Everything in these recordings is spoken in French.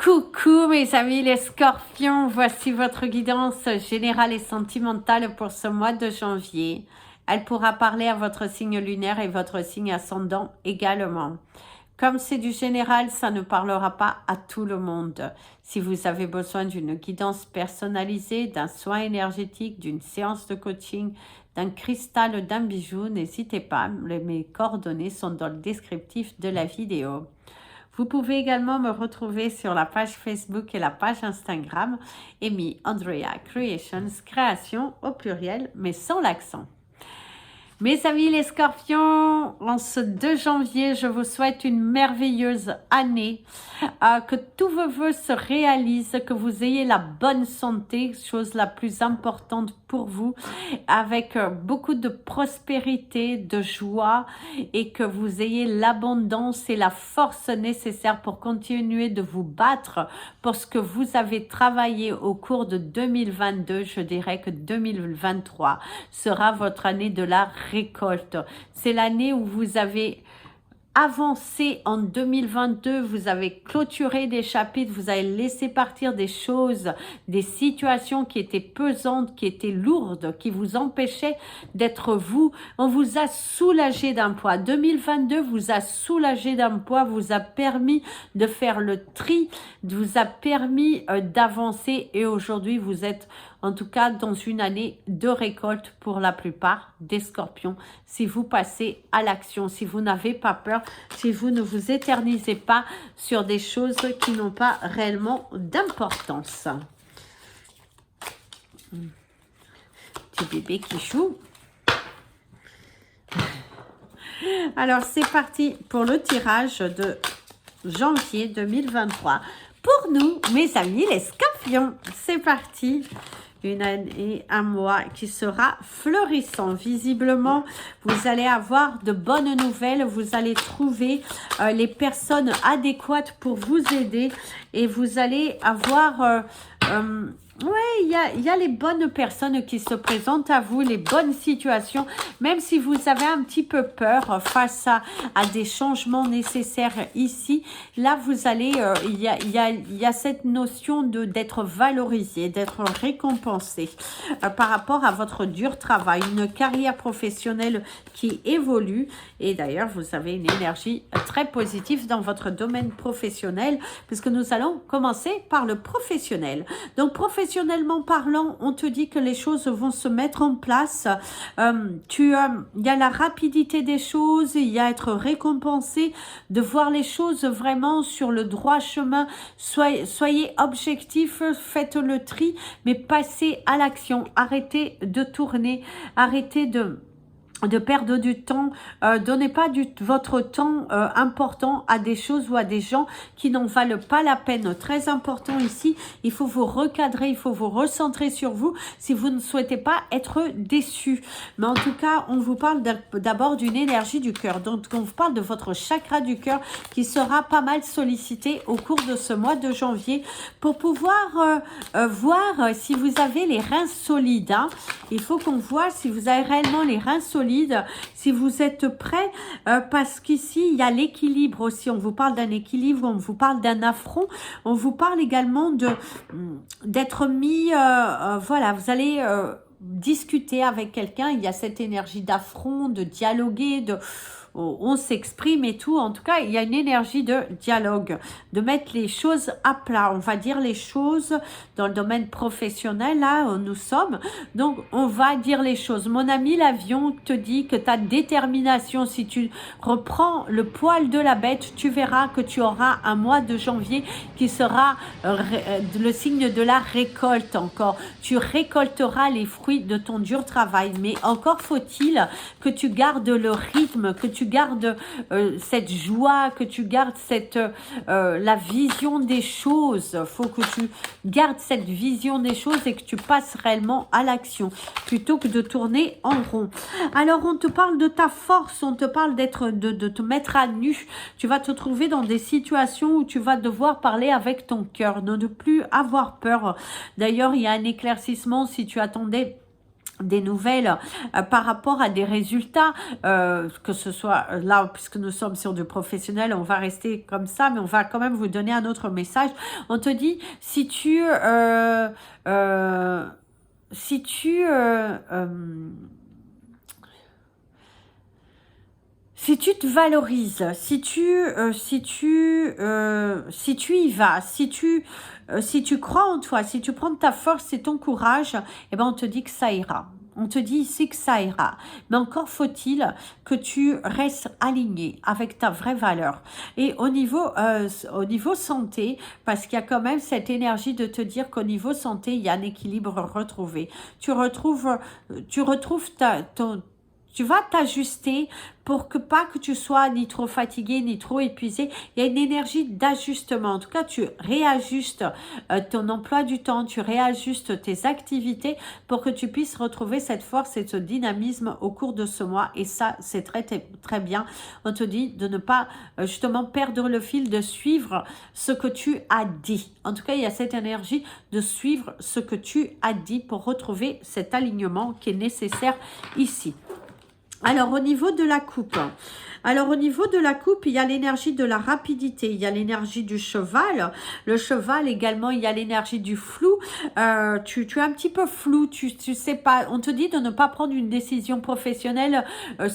Coucou mes amis les scorpions, voici votre guidance générale et sentimentale pour ce mois de janvier. Elle pourra parler à votre signe lunaire et votre signe ascendant également. Comme c'est du général, ça ne parlera pas à tout le monde. Si vous avez besoin d'une guidance personnalisée, d'un soin énergétique, d'une séance de coaching, d'un cristal, d'un bijou, n'hésitez pas, mes coordonnées sont dans le descriptif de la vidéo. Vous pouvez également me retrouver sur la page Facebook et la page Instagram, Amy Andrea Creations, création au pluriel, mais sans l'accent. Mes amis les scorpions, en ce 2 janvier, je vous souhaite une merveilleuse année, que tous vos vœux se réalisent, que vous ayez la bonne santé, chose la plus importante pour vous, avec beaucoup de prospérité, de joie et que vous ayez l'abondance et la force nécessaire pour continuer de vous battre pour ce que vous avez travaillé au cours de 2022. Je dirais que 2023 sera votre année de la récolte. C'est l'année où vous avez avancé en 2022, vous avez clôturé des chapitres, vous avez laissé partir des choses, des situations qui étaient pesantes, qui étaient lourdes, qui vous empêchaient d'être vous. On vous a soulagé d'un poids. 2022 vous a soulagé d'un poids, vous a permis de faire le tri, vous a permis d'avancer et aujourd'hui vous êtes en tout cas dans une année de récolte pour la plupart des scorpions. Si vous passez à l'action, si vous n'avez pas peur, si vous ne vous éternisez pas sur des choses qui n'ont pas réellement d'importance. Petit bébé qui joue. Alors c'est parti pour le tirage de janvier 2023. Pour nous, mes amis les scorpions, c'est parti. Une année, un mois qui sera florissant. Visiblement, vous allez avoir de bonnes nouvelles. Vous allez trouver les personnes adéquates pour vous aider. Et vous allez avoir... ouais, il y a les bonnes personnes qui se présentent à vous, les bonnes situations, même si vous avez un petit peu peur face à des changements nécessaires ici. Là, vous allez, il y a cette notion d'être valorisé, d'être récompensé par rapport à votre dur travail, une carrière professionnelle qui évolue. Et d'ailleurs, vous avez une énergie très positive dans votre domaine professionnel, puisque nous allons commencer par le professionnel. Donc, professionnellement parlant, on te dit que les choses vont se mettre en place. Il y a la rapidité des choses, il y a être récompensé, de voir les choses vraiment sur le droit chemin. Soyez objectifs, faites le tri, mais passez à l'action. Arrêtez de tourner, arrêtez de perdre du temps, donnez pas votre temps important à des choses ou à des gens qui n'en valent pas la peine. Très important ici, il faut vous recadrer, il faut vous recentrer sur vous si vous ne souhaitez pas être déçu. Mais en tout cas, on vous parle d'abord d'une énergie du cœur. Donc, on vous parle de votre chakra du cœur qui sera pas mal sollicité au cours de ce mois de janvier pour pouvoir voir si vous avez les reins solides. Hein. Il faut qu'on voit si vous avez réellement les reins solides, si vous êtes prêt, parce qu'ici, il y a l'équilibre aussi. On vous parle d'un équilibre, on vous parle d'un affront, on vous parle également d'être mis, voilà, vous allez discuter avec quelqu'un, il y a cette énergie d'affront, de dialoguer, on s'exprime et tout. En tout cas, il y a une énergie de dialogue, de mettre les choses à plat. On va dire les choses dans le domaine professionnel, là où nous sommes. Donc, on va dire les choses. Mon ami l'avion te dit que ta détermination, si tu reprends le poil de la bête, tu verras que tu auras un mois de janvier qui sera le signe de la récolte encore. Tu récolteras les fruits de ton dur travail. Mais encore faut-il que tu gardes le rythme, que tu gardes cette joie, que tu gardes la vision des choses. Il faut que tu gardes cette vision des choses et que tu passes réellement à l'action plutôt que de tourner en rond. Alors, on te parle de ta force, on te parle de te mettre à nu. Tu vas te trouver dans des situations où tu vas devoir parler avec ton cœur, de ne plus avoir peur. D'ailleurs, il y a un éclaircissement si tu attendais des nouvelles par rapport à des résultats, que ce soit là, puisque nous sommes sur du professionnel, on va rester comme ça, mais on va quand même vous donner un autre message. On te dit, si tu si tu si tu te valorises, si tu y vas, si tu crois en toi, si tu prends ta force et ton courage, eh ben on te dit que ça ira. On te dit ici que ça ira. Mais encore faut-il que tu restes aligné avec ta vraie valeur. Et au niveau santé, parce qu'il y a quand même cette énergie de te dire qu'au niveau santé, il y a un équilibre retrouvé. Tu retrouves tu vas t'ajuster pour que pas que tu sois ni trop fatigué ni trop épuisé. Il y a une énergie d'ajustement. En tout cas, tu réajustes ton emploi du temps, tu réajustes tes activités pour que tu puisses retrouver cette force et ce dynamisme au cours de ce mois. Et ça, c'est très, très, très bien. On te dit de ne pas justement perdre le fil, de suivre ce que tu as dit. En tout cas, il y a cette énergie de suivre ce que tu as dit pour retrouver cet alignement qui est nécessaire ici. Alors, au niveau de la coupe, il y a l'énergie de la rapidité, il y a l'énergie du cheval. Le cheval également, il y a l'énergie du flou. Tu es un petit peu flou, tu sais pas. On te dit de ne pas prendre une décision professionnelle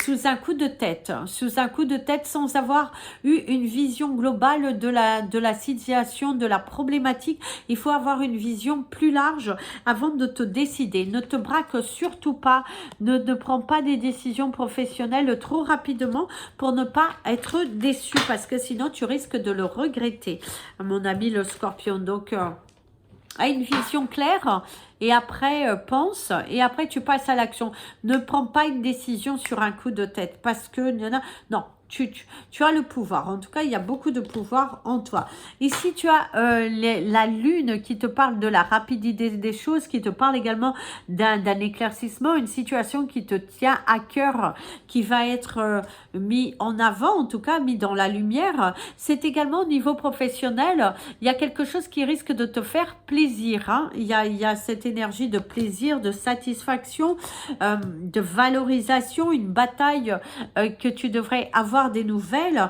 sous un coup de tête. Sous un coup de tête sans avoir eu une vision globale de la situation, de la problématique. Il faut avoir une vision plus large avant de te décider. Ne te braque surtout pas. Ne prends pas des décisions professionnelles trop rapidement pour ne pas être déçu, parce que sinon tu risques de le regretter, mon ami le Scorpion. Donc a une vision claire et après pense et après tu passes à l'action. Ne prends pas une décision sur un coup de tête, parce que non, tu as le pouvoir. En tout cas, il y a beaucoup de pouvoir en toi. Ici, tu as la lune qui te parle de la rapidité des choses, qui te parle également d'un éclaircissement, une situation qui te tient à cœur, qui va être mis en avant, en tout cas mis dans la lumière. C'est également au niveau professionnel, il y a quelque chose qui risque de te faire plaisir. Hein. Il y a cette énergie de plaisir, de satisfaction, de valorisation, une bataille que tu devrais avoir des nouvelles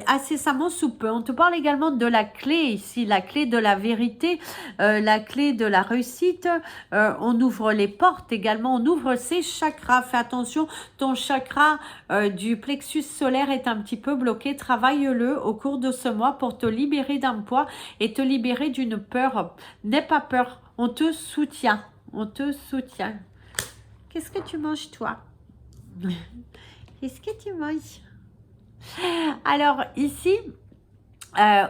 incessamment sous peu. On te parle également de la clé ici, la clé de la vérité, la clé de la réussite. On ouvre les portes également, on ouvre ses chakras. Fais attention, ton chakra du plexus solaire est un petit peu bloqué. Travaille-le au cours de ce mois pour te libérer d'un poids et te libérer d'une peur. N'aie pas peur, on te soutient. On te soutient. Qu'est-ce que tu manges, toi? Qu'est-ce que tu manges? Alors ici,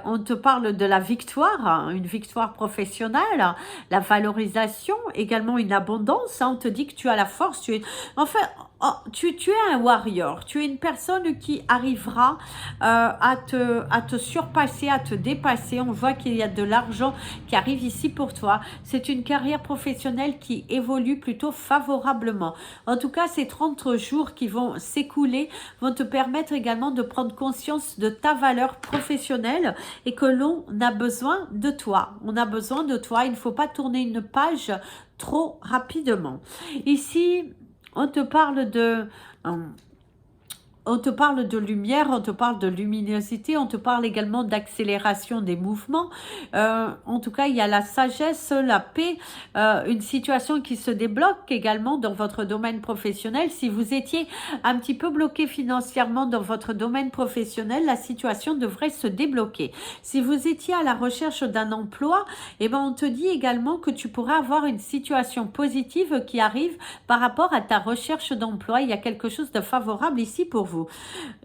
on te parle de la victoire, hein, une victoire professionnelle, la valorisation, également une abondance. Hein, on te dit que tu as la force, tu es un warrior, tu es une personne qui arrivera à te surpasser, à te dépasser. On voit qu'il y a de l'argent qui arrive ici pour toi. C'est une carrière professionnelle qui évolue plutôt favorablement. En tout cas, ces 30 jours qui vont s'écouler vont te permettre également de prendre conscience de ta valeur professionnelle et que l'on a besoin de toi. On a besoin de toi. Il ne faut pas tourner une page trop rapidement. Ici, on te parle de lumière, on te parle de luminosité, on te parle également d'accélération des mouvements. En tout cas, il y a la sagesse, la paix, une situation qui se débloque également dans votre domaine professionnel. Si vous étiez un petit peu bloqué financièrement dans votre domaine professionnel, la situation devrait se débloquer. Si vous étiez à la recherche d'un emploi, eh ben, on te dit également que tu pourrais avoir une situation positive qui arrive par rapport à ta recherche d'emploi. Il y a quelque chose de favorable ici pour vous.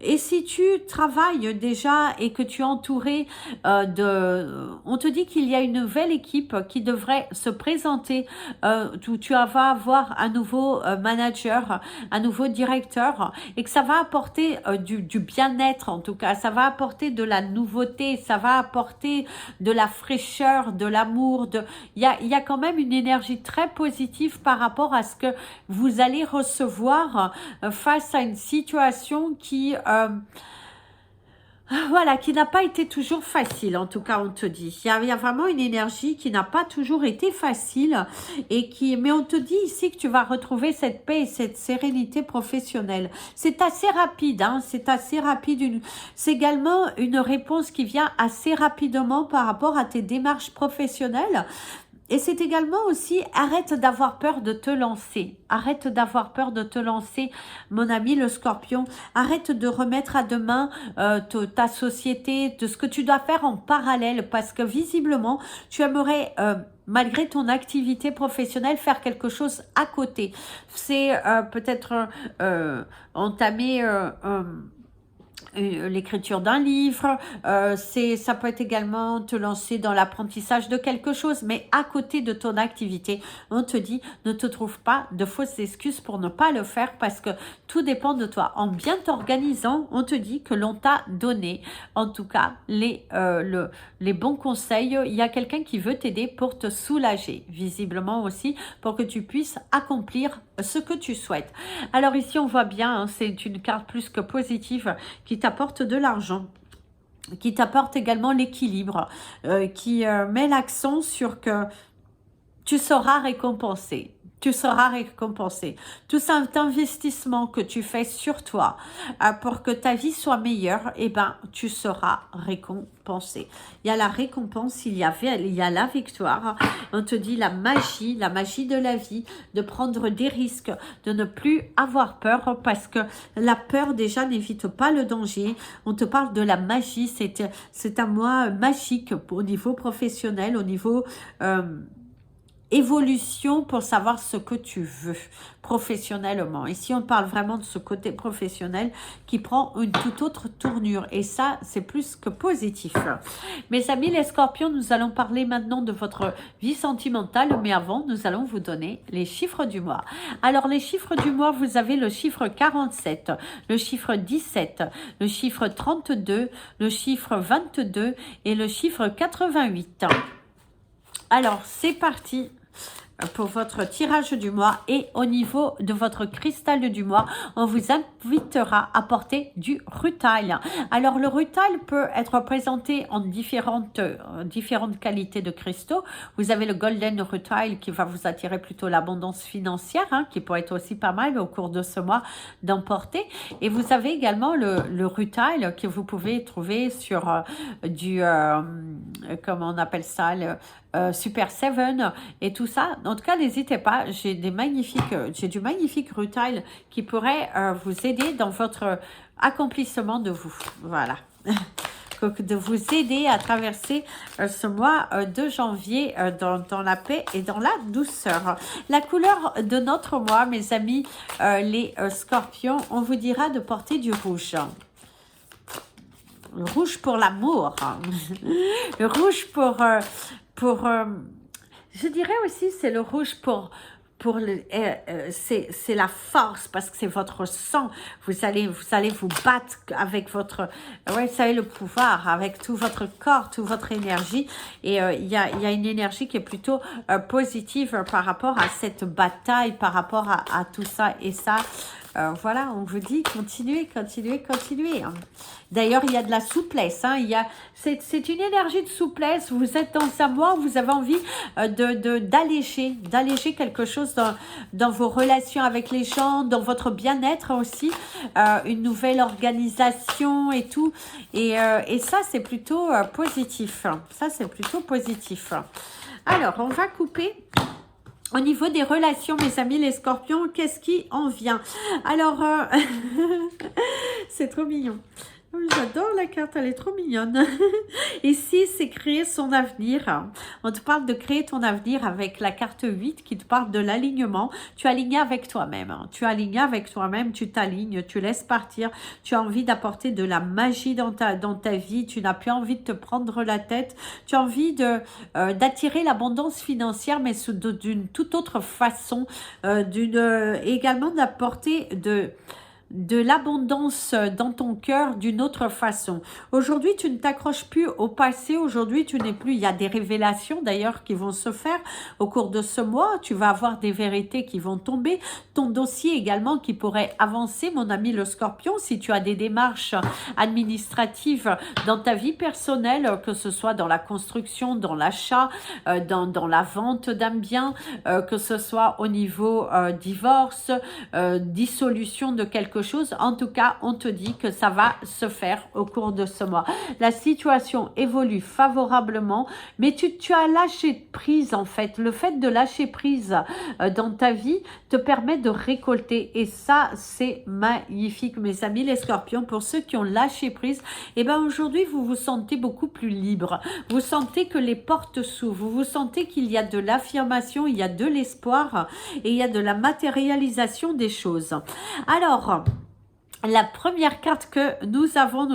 Et si tu travailles déjà et que tu es entouré on te dit qu'il y a une nouvelle équipe qui devrait se présenter, où tu vas avoir un nouveau manager, un nouveau directeur, et que ça va apporter du bien-être. En tout cas, ça va apporter de la nouveauté, ça va apporter de la fraîcheur, de l'amour. Il y a quand même une énergie très positive par rapport à ce que vous allez recevoir face à une situation Voilà, qui n'a pas été toujours facile, en tout cas, on te dit. Il y a vraiment une énergie qui n'a pas toujours été facile, mais on te dit ici que tu vas retrouver cette paix et cette sérénité professionnelle. C'est assez rapide, hein, c'est assez rapide. C'est également une réponse qui vient assez rapidement par rapport à tes démarches professionnelles. Et c'est également aussi, arrête d'avoir peur de te lancer. Arrête d'avoir peur de te lancer, mon ami le scorpion. Arrête de remettre à demain ta société, de ce que tu dois faire en parallèle. Parce que visiblement, tu aimerais, malgré ton activité professionnelle, faire quelque chose à côté. C'est peut-être entamer... l'écriture d'un livre, ça peut être également te lancer dans l'apprentissage de quelque chose, mais à côté de ton activité, on te dit, ne te trouve pas de fausses excuses pour ne pas le faire parce que tout dépend de toi. En bien t'organisant, on te dit que l'on t'a donné, en tout cas, les bons conseils. Il y a quelqu'un qui veut t'aider pour te soulager, visiblement aussi, pour que tu puisses accomplir ce que tu souhaites. Alors ici, on voit bien, hein, c'est une carte plus que positive qui t'apporte de l'argent, qui t'apporte également l'équilibre, qui met l'accent sur que tu seras récompensé. Tu seras récompensé. Tout cet investissement que tu fais sur toi pour que ta vie soit meilleure, eh ben, tu seras récompensé. Il y a la récompense, il y a la victoire. On te dit la magie de la vie, de prendre des risques, de ne plus avoir peur parce que la peur déjà n'évite pas le danger. On te parle de la magie, c'est un mois magique au niveau professionnel, au niveau... évolution pour savoir ce que tu veux professionnellement. Ici, on parle vraiment de ce côté professionnel qui prend une toute autre tournure. Et ça, c'est plus que positif. Mes amis, les scorpions, nous allons parler maintenant de votre vie sentimentale. Mais avant, nous allons vous donner les chiffres du mois. Alors, les chiffres du mois, vous avez le chiffre 47, le chiffre 17, le chiffre 32, le chiffre 22 et le chiffre 88. Alors, c'est parti pour votre tirage du mois et au niveau de votre cristal du mois, on vous invitera à porter du rutile. Alors le rutile peut être présenté en différentes qualités de cristaux. Vous avez le golden rutile qui va vous attirer plutôt l'abondance financière, hein, qui peut être aussi pas mal au cours de ce mois d'emporter. Et vous avez également le rutile que vous pouvez trouver sur comment on appelle ça, Super 7 et tout ça. En tout cas, n'hésitez pas, j'ai du magnifique rutile qui pourrait vous aider dans votre accomplissement de vous. Voilà. De vous aider à traverser ce mois de janvier dans la paix et dans la douceur. La couleur de notre mois, mes amis, les scorpions, on vous dira de porter du rouge. Le rouge pour l'amour. Le rouge je dirais aussi c'est le rouge c'est la force parce que c'est votre sang. Vous allez vous battre avec votre, ouais, vous savez, le pouvoir, avec tout votre corps, toute votre énergie. Et il y a une énergie qui est plutôt positive par rapport à cette bataille, par rapport à tout ça et ça. Voilà, on vous dit continuez. Hein. D'ailleurs, il y a de la souplesse. Hein, c'est une énergie de souplesse. Vous êtes dans un mois où vous avez envie d'alléger quelque chose dans vos relations avec les gens, dans votre bien-être aussi. Une nouvelle organisation et tout. Et ça, c'est plutôt positif. Ça, c'est plutôt positif. Alors, on va couper. Au niveau des relations, mes amis, les scorpions, qu'est-ce qui en vient? Alors, c'est trop mignon. J'adore la carte, elle est trop mignonne. Ici, c'est créer son avenir. On te parle de créer ton avenir avec la carte 8 qui te parle de l'alignement. Tu es aligné avec toi-même. Tu es aligné avec toi-même, tu t'alignes, tu laisses partir. Tu as envie d'apporter de la magie dans ta vie. Tu n'as plus envie de te prendre la tête. Tu as envie d'attirer l'abondance financière, mais d'une toute autre façon. Également d'apporter de l'abondance dans ton cœur d'une autre façon. Aujourd'hui, tu ne t'accroches plus au passé. Aujourd'hui, tu n'es plus... Il y a des révélations d'ailleurs qui vont se faire au cours de ce mois. Tu vas avoir des vérités qui vont tomber. Ton dossier également qui pourrait avancer, mon ami le Scorpion, si tu as des démarches administratives dans ta vie personnelle, que ce soit dans la construction, dans l'achat, dans la vente d'un bien, que ce soit au niveau divorce, dissolution de quelque chose. En tout cas, on te dit que ça va se faire au cours de ce mois. La situation évolue favorablement, mais tu as lâché prise en fait. Le fait de lâcher prise dans ta vie te permet de récolter et ça, c'est magnifique, mes amis les Scorpions. Pour ceux qui ont lâché prise, et ben aujourd'hui, vous vous sentez beaucoup plus libre. Vous sentez que les portes s'ouvrent. Vous sentez qu'il y a de l'affirmation, il y a de l'espoir et il y a de la matérialisation des choses. Alors, la première carte que nous avons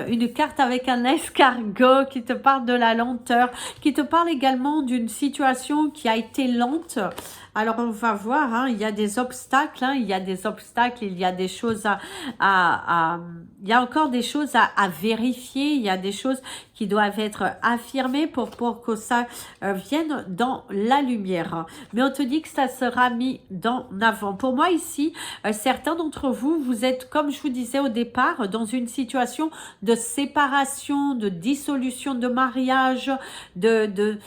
une carte avec un escargot qui te parle de la lenteur, qui te parle également d'une situation qui a été lente. Alors on va voir, hein, il y a des obstacles, il y a des obstacles, il y a des choses il y a encore des choses à vérifier, il y a des choses qui doivent être affirmées pour que ça vienne dans la lumière. Mais on te dit que ça sera mis en avant. Pour moi ici, certains d'entre vous, vous êtes, comme je vous disais au départ, dans une situation de séparation, de dissolution de mariage, de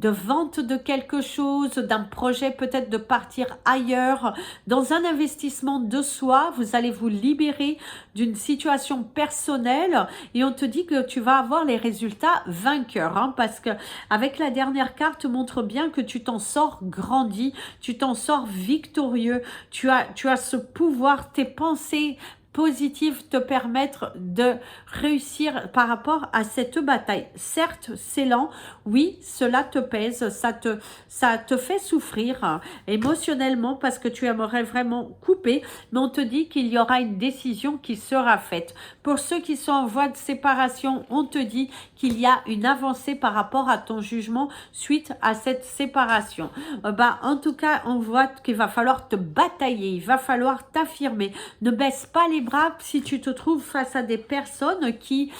vente de quelque chose, d'un projet peut-être de partir ailleurs, dans un investissement de soi. Vous allez vous libérer d'une situation personnelle et on te dit que tu vas avoir les résultats vainqueurs, hein, parce que avec la dernière carte montre bien que tu t'en sors grandi, tu t'en sors victorieux, tu as ce pouvoir, tes pensées positives te permettre de réussir par rapport à cette bataille. Certes, c'est lent, oui, cela te pèse, ça te fait souffrir émotionnellement parce que tu aimerais vraiment couper, mais on te dit qu'il y aura une décision qui sera faite. Pour ceux qui sont en voie de séparation, on te dit qu'il y a une avancée par rapport à ton jugement suite à cette séparation. En tout cas, on voit qu'il va falloir te batailler, il va falloir t'affirmer. Ne baisse pas les bras si tu te trouves face à des personnes qui,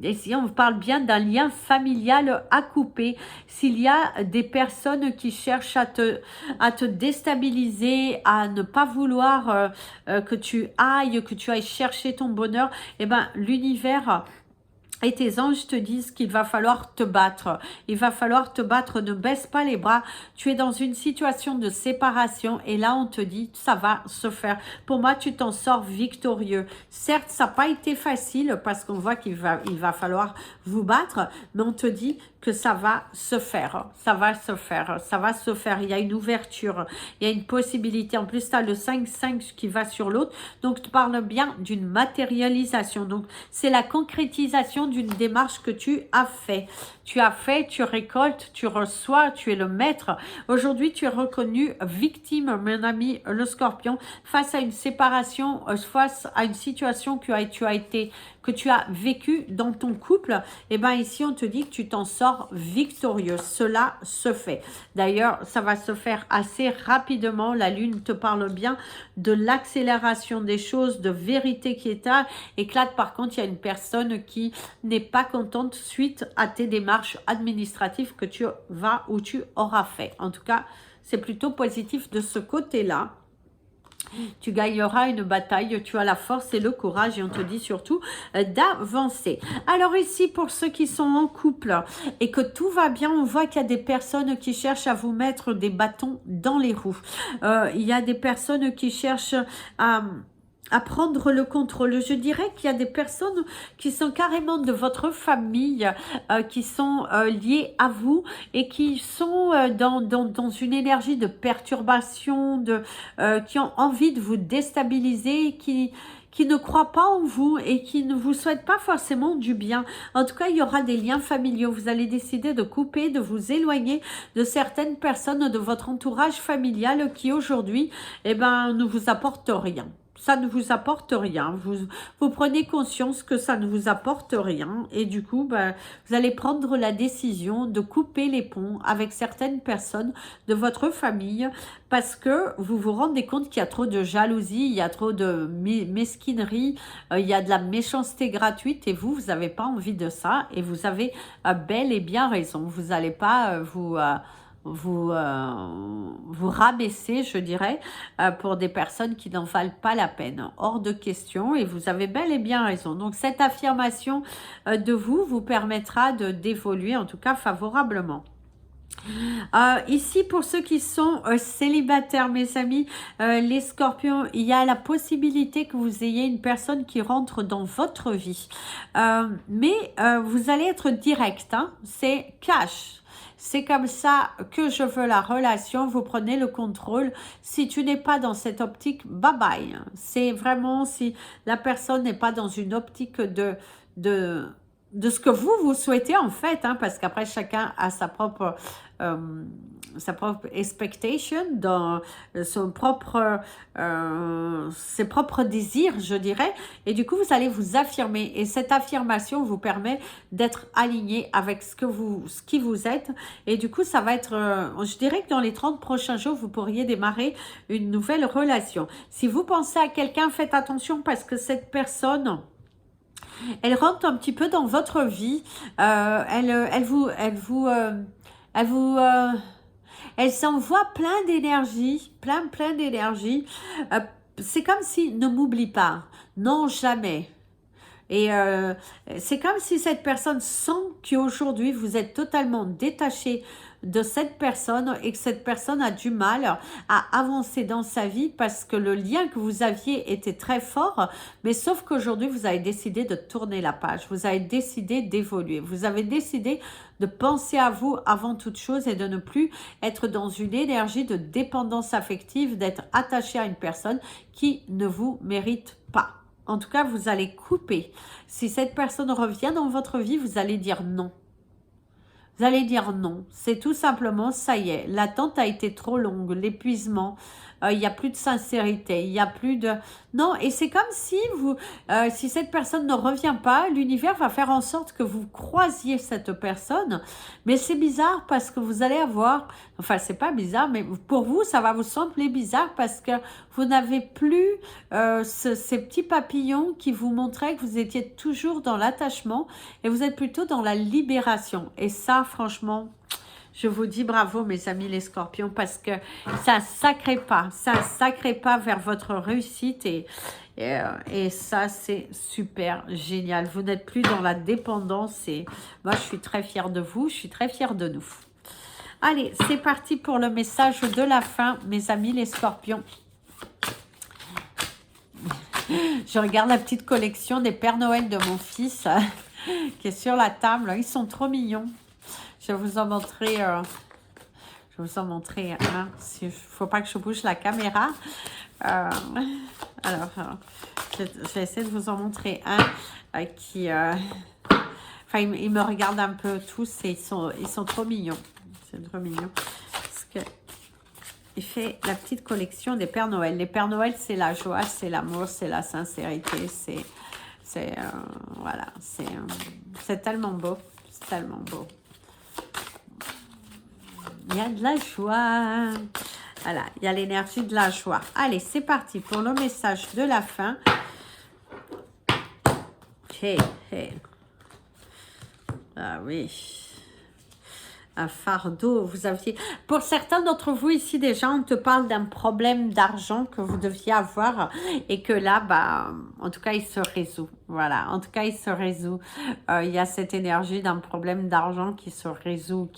et si on parle bien d'un lien familial à couper, s'il y a des personnes qui cherchent à te déstabiliser, à ne pas vouloir que tu ailles chercher ton bonheur, et l'univers et tes anges te disent qu'il va falloir te battre. Il va falloir te battre, ne baisse pas les bras. Tu es dans une situation de séparation et là on te dit ça va se faire. Pour moi, tu t'en sors victorieux. Certes, ça n'a pas été facile parce qu'on voit qu'il va falloir vous battre, mais on te dit que ça va se faire. Ça va se faire. Ça va se faire. Il y a une ouverture. Il y a une possibilité. En plus, tu as le 5-5 qui va sur l'autre. Donc, tu parles bien d'une matérialisation. Donc, c'est la concrétisation d'une démarche que tu as fait. Tu as fait, tu récoltes, tu reçois, tu es le maître. Aujourd'hui, tu es reconnu victime, mon ami le Scorpion, face à une séparation, face à une situation que tu as vécu dans ton couple. Et ici, on te dit que tu t'en sors victorieux. Cela se fait. D'ailleurs, ça va se faire assez rapidement. La lune te parle bien de l'accélération des choses, de vérité qui éclate. Par contre, il y a une personne qui n'est pas contente suite à tes démarches administratives que tu vas ou tu auras fait. En tout cas, c'est plutôt positif de ce côté-là. Tu gagneras une bataille, tu as la force et le courage et on te dit surtout d'avancer. Alors ici, pour ceux qui sont en couple et que tout va bien, on voit qu'il y a des personnes qui cherchent à vous mettre des bâtons dans les roues. Il y a des personnes qui cherchent à prendre le contrôle. Je dirais qu'il y a des personnes qui sont carrément de votre famille, qui sont liées à vous et qui sont dans une énergie de perturbation, qui ont envie de vous déstabiliser, qui ne croient pas en vous et qui ne vous souhaitent pas forcément du bien. En tout cas, il y aura des liens familiaux. Vous allez décider de couper, de vous éloigner de certaines personnes de votre entourage familial qui aujourd'hui, ne vous apportent rien. ça ne vous apporte rien. Vous prenez conscience que ça ne vous apporte rien et du coup, ben, vous allez prendre la décision de couper les ponts avec certaines personnes de votre famille parce que vous vous rendez compte qu'il y a trop de jalousie, il y a trop de mesquinerie, il y a de la méchanceté gratuite et vous n'avez pas envie de ça et vous avez bel et bien raison. Vous n'allez pas vous rabaisser, je dirais, pour des personnes qui n'en valent pas la peine. Hors de question et vous avez bel et bien raison. Donc cette affirmation de vous permettra d'évoluer en tout cas favorablement. Ici, pour ceux qui sont célibataires, mes amis, les scorpions, il y a la possibilité que vous ayez une personne qui rentre dans votre vie. Mais vous allez être direct, hein, c'est cash. C'est comme ça que je veux la relation, vous prenez le contrôle. Si tu n'es pas dans cette optique, bye bye. C'est vraiment si la personne n'est pas dans une optique de ce que vous souhaitez en fait, hein, parce qu'après chacun a sa propre expectation, dans ses propres désirs, je dirais, et du coup vous allez vous affirmer et cette affirmation vous permet d'être aligné avec ce qui vous êtes et du coup ça va être, je dirais que dans les 30 prochains jours vous pourriez démarrer une nouvelle relation. Si vous pensez à quelqu'un, faites attention parce que cette personne elle rentre un petit peu dans votre vie, elle s'envoie plein d'énergie, plein d'énergie. C'est comme si, ne m'oublie pas, non jamais. Et c'est comme si cette personne sent qu'aujourd'hui vous êtes totalement détaché de cette personne et que cette personne a du mal à avancer dans sa vie parce que le lien que vous aviez était très fort, mais sauf qu'aujourd'hui vous avez décidé de tourner la page, vous avez décidé d'évoluer, vous avez décidé de penser à vous avant toute chose et de ne plus être dans une énergie de dépendance affective, d'être attaché à une personne qui ne vous mérite pas. En tout cas, vous allez couper. Si cette personne revient dans votre vie, vous allez dire non. Vous allez dire non. C'est tout simplement, ça y est, l'attente a été trop longue, l'épuisement, il n'y a plus de sincérité, il n'y a plus de... Non, et c'est comme si si cette personne ne revient pas, l'univers va faire en sorte que vous croisiez cette personne. Mais c'est bizarre parce que vous allez avoir... Enfin, c'est pas bizarre, mais pour vous, ça va vous sembler bizarre parce que vous n'avez plus ces petits papillons qui vous montraient que vous étiez toujours dans l'attachement et vous êtes plutôt dans la libération. Et ça, franchement... Je vous dis bravo mes amis les scorpions parce que c'est un sacré pas vers votre réussite et ça c'est super génial. Vous n'êtes plus dans la dépendance et moi je suis très fière de vous, je suis très fière de nous. Allez, c'est parti pour le message de la fin mes amis les scorpions. Je regarde la petite collection des Pères Noël de mon fils qui est sur la table, ils sont trop mignons. Je vais vous en montrer un. Il ne faut pas que je bouge la caméra. Alors, je vais essayer de vous en montrer un qui... Enfin, ils me regardent un peu tous et ils sont trop mignons. C'est trop mignon. Parce que il fait la petite collection des Pères Noël. Les Pères Noël, c'est la joie, c'est l'amour, c'est la sincérité. Voilà, c'est tellement beau. C'est tellement beau. Il y a de la joie. Voilà, il y a l'énergie de la joie. Allez, c'est parti pour le message de la fin. Hey. Ah oui. Un fardeau, vous aviez... Pour certains d'entre vous ici, déjà, on te parle d'un problème d'argent que vous deviez avoir et que là, bah, en tout cas, il se résout. Voilà, en tout cas, il se résout. Il y a cette énergie d'un problème d'argent qui se résout,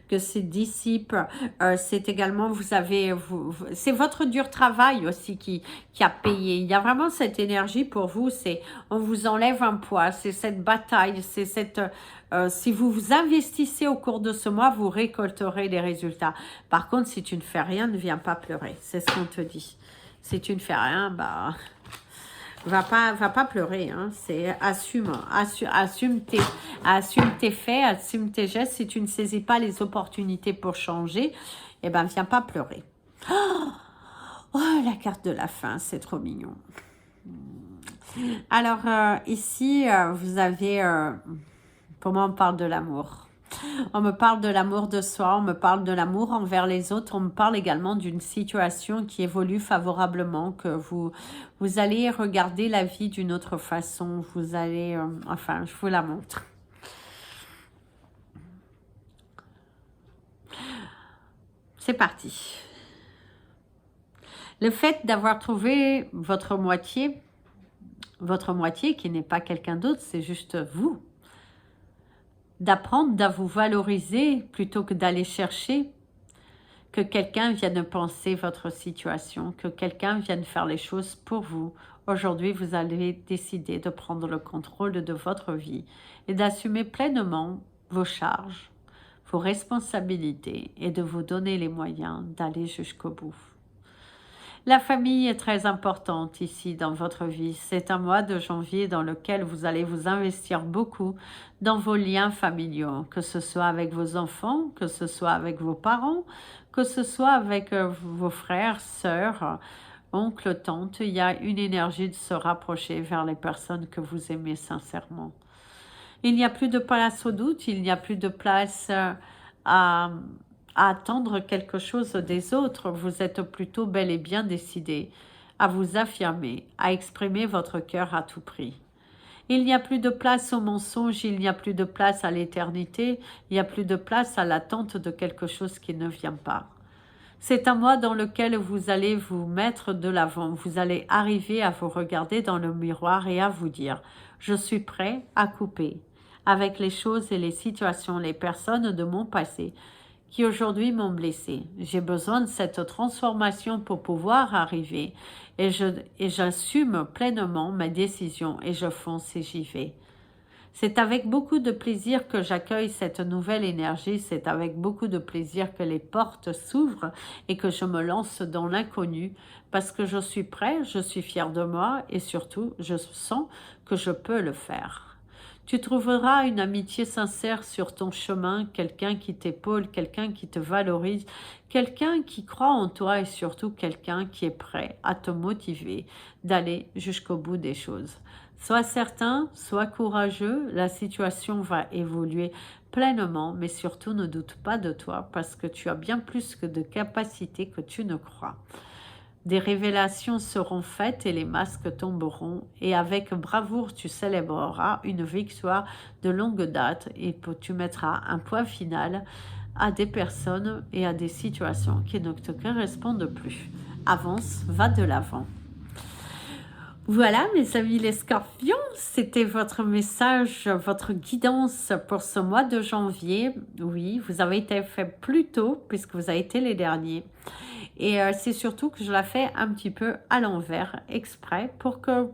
que se dissipe. C'est également, c'est votre dur travail aussi qui a payé. Il y a vraiment cette énergie pour vous, c'est on vous enlève un poids, c'est cette bataille, c'est cette... si vous vous investissez au cours de ce mois, vous récolterez des résultats. Par contre, si tu ne fais rien, ne viens pas pleurer. C'est ce qu'on te dit. Si tu ne fais rien, bah... Va pas pleurer, hein. C'est assume tes faits, assume tes gestes. Si tu ne saisis pas les opportunités pour changer, eh ben viens pas pleurer. Oh, la carte de la fin, c'est trop mignon. Alors, ici, vous avez... pour moi, on parle de l'amour. On me parle de l'amour de soi, on me parle de l'amour envers les autres, on me parle également d'une situation qui évolue favorablement, que vous allez regarder la vie d'une autre façon, vous allez... enfin, je vous la montre. C'est parti. Le fait d'avoir trouvé votre moitié qui n'est pas quelqu'un d'autre, c'est juste vous. D'apprendre à vous valoriser plutôt que d'aller chercher, que quelqu'un vienne penser votre situation, que quelqu'un vienne faire les choses pour vous. Aujourd'hui, vous allez décider de prendre le contrôle de votre vie et d'assumer pleinement vos charges, vos responsabilités et de vous donner les moyens d'aller jusqu'au bout. La famille est très importante ici dans votre vie. C'est un mois de janvier dans lequel vous allez vous investir beaucoup dans vos liens familiaux, que ce soit avec vos enfants, que ce soit avec vos parents, que ce soit avec vos frères, sœurs, oncles, tantes. Il y a une énergie de se rapprocher vers les personnes que vous aimez sincèrement. Il n'y a plus de place au doute, il n'y a plus de place à attendre quelque chose des autres. Vous êtes plutôt bel et bien décidé à vous affirmer, à exprimer votre cœur à tout prix. Il n'y a plus de place au mensonge, il n'y a plus de place à l'éternité, il n'y a plus de place à l'attente de quelque chose qui ne vient pas. C'est un mois dans lequel vous allez vous mettre de l'avant, vous allez arriver à vous regarder dans le miroir et à vous dire « Je suis prêt à couper avec les choses et les situations, les personnes de mon passé qui aujourd'hui m'ont blessé. J'ai besoin de cette transformation pour pouvoir arriver et j'assume pleinement ma décision et je fonce et j'y vais. » C'est avec beaucoup de plaisir que j'accueille cette nouvelle énergie, c'est avec beaucoup de plaisir que les portes s'ouvrent et que je me lance dans l'inconnu parce que je suis prêt, je suis fière de moi et surtout je sens que je peux le faire. Tu trouveras une amitié sincère sur ton chemin, quelqu'un qui t'épaule, quelqu'un qui te valorise, quelqu'un qui croit en toi et surtout quelqu'un qui est prêt à te motiver d'aller jusqu'au bout des choses. Sois certain, sois courageux, la situation va évoluer pleinement, mais surtout ne doute pas de toi parce que tu as bien plus que de capacités que tu ne crois. Des révélations seront faites et les masques tomberont et avec bravoure tu célébreras une victoire de longue date et tu mettras un point final à des personnes et à des situations qui ne te correspondent plus. Avance, va de l'avant. Voilà mes amis les scorpions, c'était votre message, votre guidance pour ce mois de janvier. Oui, vous avez été fait plus tôt puisque vous avez été les derniers. Et c'est surtout que je la fais un petit peu à l'envers, exprès, pour que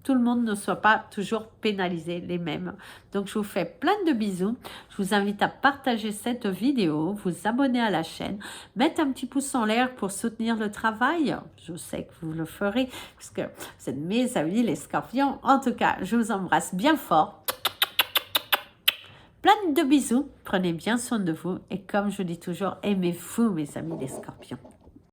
tout le monde ne soit pas toujours pénalisé les mêmes. Donc je vous fais plein de bisous. Je vous invite à partager cette vidéo, vous abonner à la chaîne, mettre un petit pouce en l'air pour soutenir le travail. Je sais que vous le ferez puisque vous êtes mes amis les scorpions. En tout cas, je vous embrasse bien fort. Plein de bisous. Prenez bien soin de vous. Et comme je dis toujours, aimez-vous mes amis les scorpions.